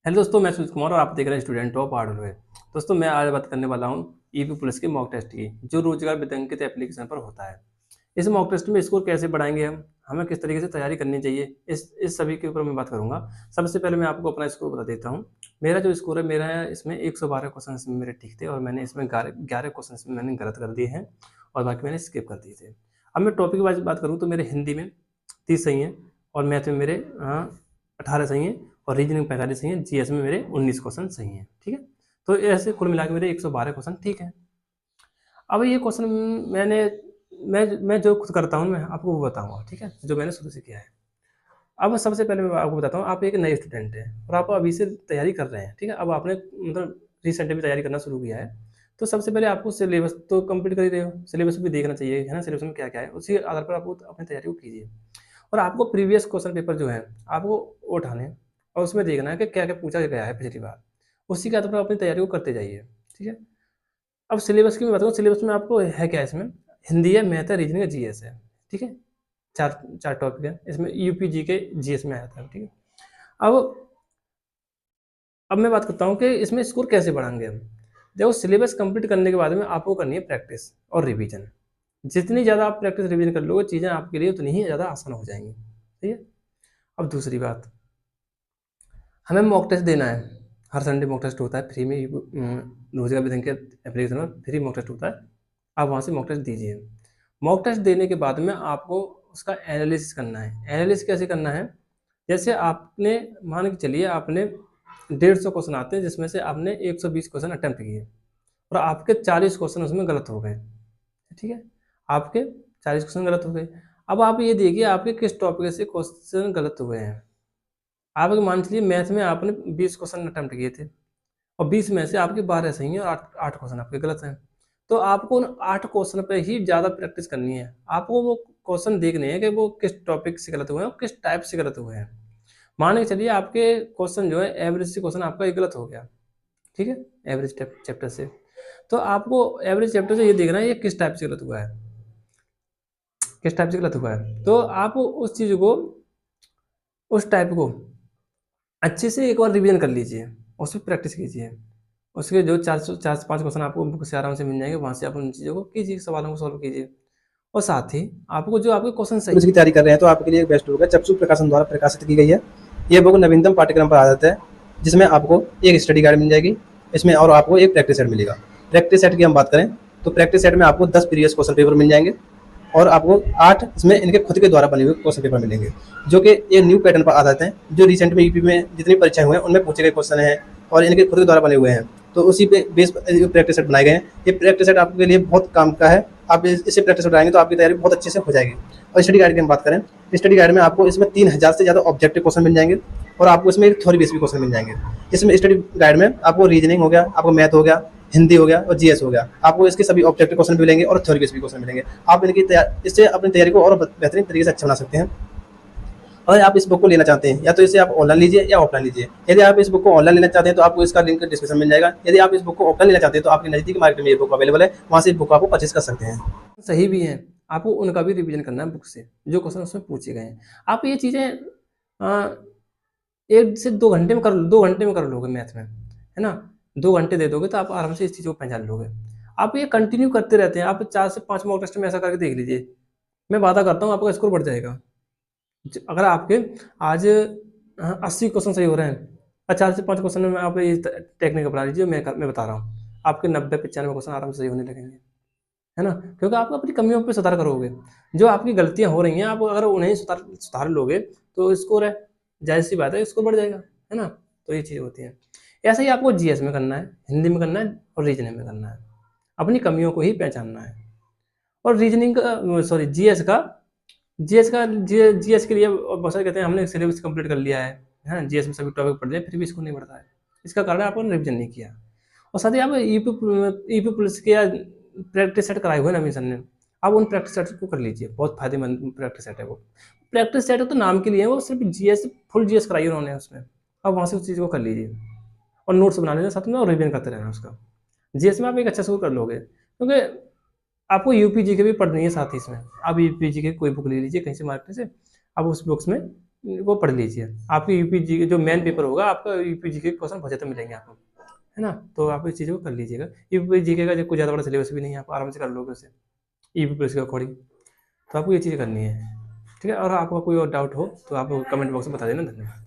Hello दोस्तों, मैं सुजीत कुमार और आप देख रहे हैं स्टूडेंट ऑफ हार्डवेयर। दोस्तों, मैं आज बात करने वाला हूं ईपी पुलिस के मॉक टेस्ट की, जो रोजगार वितंकित एप्लीकेशन पर होता है। इस मॉक टेस्ट में स्कोर कैसे बढ़ाएंगे हम, हमें किस तरीके से तैयारी करनी चाहिए, इस सभी के ऊपर मैं बात करूंगा। सबसे पहले मैं आपको अपना स्कोर बता देता हूँ। मेरा जो स्कोर है, मेरा है इसमें 112 क्वेश्चन इसमें मेरे ठीक थे और मैंने इसमें 11 क्वेश्चन इसमें मैंने गलत कर दिए हैं और बाकी मैंने स्किप कर दिए थे। अब मैं टॉपिक वाइज बात करूँ तो मेरे हिंदी में 30 सही हैं और मैथ में मेरे 18 सही हैं और रीजनिंग 45 सही है, जीएस में मेरे 19 क्वेश्चन सही हैं। ठीक है, तो ऐसे कुल मिला के मेरे 112 क्वेश्चन ठीक है। अब ये क्वेश्चन मैंने मैं जो खुद करता हूँ मैं आपको वो बताऊंगा, ठीक है, जो मैंने शुरू से किया है। अब सबसे पहले मैं आपको बताता हूँ, आप एक नए स्टूडेंट हैं और आप अभी से तैयारी कर रहे हैं, ठीक है। अब आपने मतलब रिसेंट में तैयारी करना शुरू किया है, तो सबसे पहले आपको सिलेबस तो कंप्लीट कर ही रहे हो, सिलेबस भी देखना चाहिए, है ना। सिलेबस में क्या क्या है, उसी आधार पर आपको अपनी तैयारी को कीजिए और आपको प्रीवियस क्वेश्चन पेपर जो है आपको उठाने हैं और उसमें देखना है कि क्या क्या पूछा गया है पिछली बार, उसी के आधार पर अपनी तैयारी को करते जाइए, ठीक है। अब सिलेबस की मैं बताऊँ, सिलेबस में आपको है क्या, इसमें हिंदी है, मैथ है, रीजनिंग है, जीएस है, ठीक है। चार चार टॉपिक है इसमें, यूपी जी के जीएस में आता है, ठीक है। अब अब मैं बात करता हूँ कि इसमें स्कोर कैसे बढ़ाएंगे हम। देखो, सिलेबस कंप्लीट करने के बाद में आपको करनी है प्रैक्टिस और रिवीजन। जितनी ज़्यादा आप प्रैक्टिस रिवीजन कर लोगे, चीज़ें आपके लिए उतनी ही ज़्यादा आसान हो जाएंगी, ठीक है। अब दूसरी बात, हमें मॉक टेस्ट देना है। हर संडे मॉक टेस्ट होता है फ्री में, रोजगार विधि के एप्लीकेशन में फ्री मॉक टेस्ट होता है। आप वहाँ से मॉक टेस्ट दीजिए। मॉक टेस्ट देने के बाद में आपको उसका एनालिसिस करना है। एनालिसिस कैसे करना है, जैसे आपने मान के चलिए आपने 150 क्वेश्चन आते हैं, जिसमें से आपने 120 क्वेश्चन अटेम्प्ट किए और आपके 40 क्वेश्चन उसमें गलत हो गए, ठीक है। आपके 40 क्वेश्चन गलत हो गए। अब आप ये देखिए आपके किस टॉपिक से क्वेश्चन गलत हुए हैं। आप मान चलिए मैथ में आपने 20 क्वेश्चन अटेम्प्ट किए थे और 20 में से आपके 12 सही हैं और 8 क्वेश्चन आपके गलत हैं। तो आपको उन 8 क्वेश्चन पे ही ज़्यादा प्रैक्टिस करनी है। आपको वो क्वेश्चन देखने हैं कि वो किस टॉपिक से गलत हुए हैं और किस टाइप से गलत हुए हैं। मान के चलिए आपके क्वेश्चन जो है एवरेज से क्वेश्चन आपका एक गलत हो गया, ठीक है, एवरेज चैप्टर से। तो आपको एवरेज चैप्टर से ये देखना है ये किस टाइप से गलत हुआ है, किस टाइप से गलत हुआ है। तो आप उस चीज़ को, उस टाइप को अच्छे से एक बार रिवीजन कर लीजिए, उस पर प्रैक्टिस कीजिए। उसके जो 4 से 5 क्वेश्चन आपको बुक से आराम से मिल जाएंगे, वहाँ से आप उन चीज़ों को कीजिए, सवालों को सॉल्व कीजिए। और साथ ही आपको जो आपके क्वेश्चन सही पुलिस की तैयारी कर रहे हैं तो आपके लिए बेस्ट बुक है, चक्षु प्रकाशन द्वारा प्रकाशित की गई है। ये बुक नवीनतम पाठ्यक्रम पर आधारित है, जिसमें आपको एक स्टडी गाइड मिल जाएगी इसमें और आपको एक प्रैक्टिस सेट मिलेगा। प्रैक्टिस सेट की हम बात करें तो प्रैक्टिस सेट में आपको 10 प्रीवियस क्वेश्चन पेपर मिल जाएंगे और आपको 8 इसमें इनके खुद के द्वारा बने हुए क्वेश्चन पेपर मिलेंगे, जो कि ये न्यू पैटर्न पर आधारित हैं, जो रिसेंट में यूपी में जितनी परीक्षाएं हुए हैं उनमें पूछे गए क्वेश्चन हैं और इनके खुद के द्वारा बने हुए हैं। तो उसी पे बेस प्रैक्टिस सेट बनाए गए हैं। ये प्रैक्टिस सेट आपके लिए बहुत काम का है। आप इससे प्रैक्टिस बनाएंगे तो आपकी तैयारी बहुत अच्छे से हो जाएगी। और स्टडी गाइड की हम बात करें, स्टडी गाइड में आपको इसमें 3000 से ज़्यादा ऑब्जेक्टिव क्वेश्चन मिल जाएंगे और आपको इसमें एक थ्योरी बेस भी क्वेश्चन मिल जाएंगे। इसमें स्टडी गाइड में आपको रीजनिंग हो गया, आपको मैथ हो गया, हिंदी हो गया और जीएस हो गया, आपको इसके सभी ऑब्जेक्टिव क्वेश्चन भी मिलेंगे और थ्योरी बेस भी क्वेश्चन मिलेंगे। आप इनकी इससे अपनी तैयारी को और बेहतरीन तरीके से अच्छा बना सकते हैं। अगर आप इस बुक को लेना चाहते हैं या तो इसे आप ऑनलाइन लीजिए या ऑफलाइन लीजिए। यदि आप इस बुक को ऑनलाइन लेना चाहते हैं तो आपको इसका लिंक डिस्क्रिप्शन में मिल जाएगा। यदि आप इस बुक को ऑफलाइन लेना चाहते हैं तो आपके नजदीक मार्केट में ये बुक अवेलेबल है, वहाँ से इस बुक को आपको परचेज कर सकते हैं। सही भी हैं, आपको उनका भी रिवीजन करना है बुक से, जो क्वेश्चन उसमें पूछे गए हैं। आप ये चीज़ें 1 से 2 घंटे में कर, 2 घंटे में कर लोगे मैथ में, है ना। 2 घंटे दे दोगे तो आप आराम से इस चीज़ को पहचान लोगे। आप ये कंटिन्यू करते रहते हैं, आप 4 से 5 मॉक टेस्ट में ऐसा करके देख लीजिए, मैं वादा करता हूँ आपका स्कोर बढ़ जाएगा। अगर आपके आज 80 क्वेश्चन सही हो रहे हैं और 4 से 5 क्वेश्चन में आप ये टेक्निक अपना लीजिए, मैं बता रहा हूँ आपके 90-95 क्वेश्चन आराम से सही होने लगेंगे, है ना। क्योंकि आप अपनी कमियों पे सुधार करोगे। जो आपकी गलतियां हो रही हैं, आप अगर उन्हें सुधार लोगे तो स्कोर है, जाहिर सी बात है स्कोर बढ़ जाएगा, है ना। तो ये चीज़ होती है। ऐसा ही आपको जीएस में करना है, हिंदी में करना है और रीजनिंग में करना है। अपनी कमियों को ही पहचानना है। और रीजनिंग का, सॉरी, जीएस के लिए बहुत सारे कहते हैं हमने सिलेबस कंप्लीट कर लिया है, जीएस में सभी टॉपिक पढ़ लिया, फिर भी इसको नहीं बढ़ता है। इसका कारण आपने रिविजन नहीं किया। और साथ ही आप ईपी पुलिस के या प्रैक्टिस सेट कराए हुए ना सर ने, आप उन प्रैक्टिस सेट को कर लीजिए, बहुत फायदेमंद प्रैक्टिस सेट है वो। प्रैक्टिस सेट तो नाम के लिए है, वो सिर्फ जीएस, फुल जीएस कराई उन्होंने उसमें। आप वहाँ से उस चीज़ को कर लीजिए और नोट्स बना लेना साथ में और रिविजन करते रहना उसका। जीएस में आप एक अच्छा स्कोर कर लोगे, क्योंकि आपको यूपी जी के भी पढ़नी है साथ ही इसमें। आप यूपी जी के कोई बुक ले लीजिए कहीं से मार्केट से, आप उस बुक्स में वो पढ़ लीजिए। आपकी यूपी जी जो मेन पेपर होगा आपका यूपी जी के क्वेश्चन बहुत ज़्यादा मिलेंगे आपको, है ना? तो आप इस चीज़ को कर लीजिएगा। यूपी जी के का जो कोई ज़्यादा बड़ा सिलेबस भी नहीं है, आप आराम से कर लोगे उसे, यूपी पुलिस के अकॉर्डिंग। तो आपको ये चीज़ें करनी है, ठीक है? और आपका कोई और डाउट हो तो आप कमेंट बॉक्स में बता देना। धन्यवाद।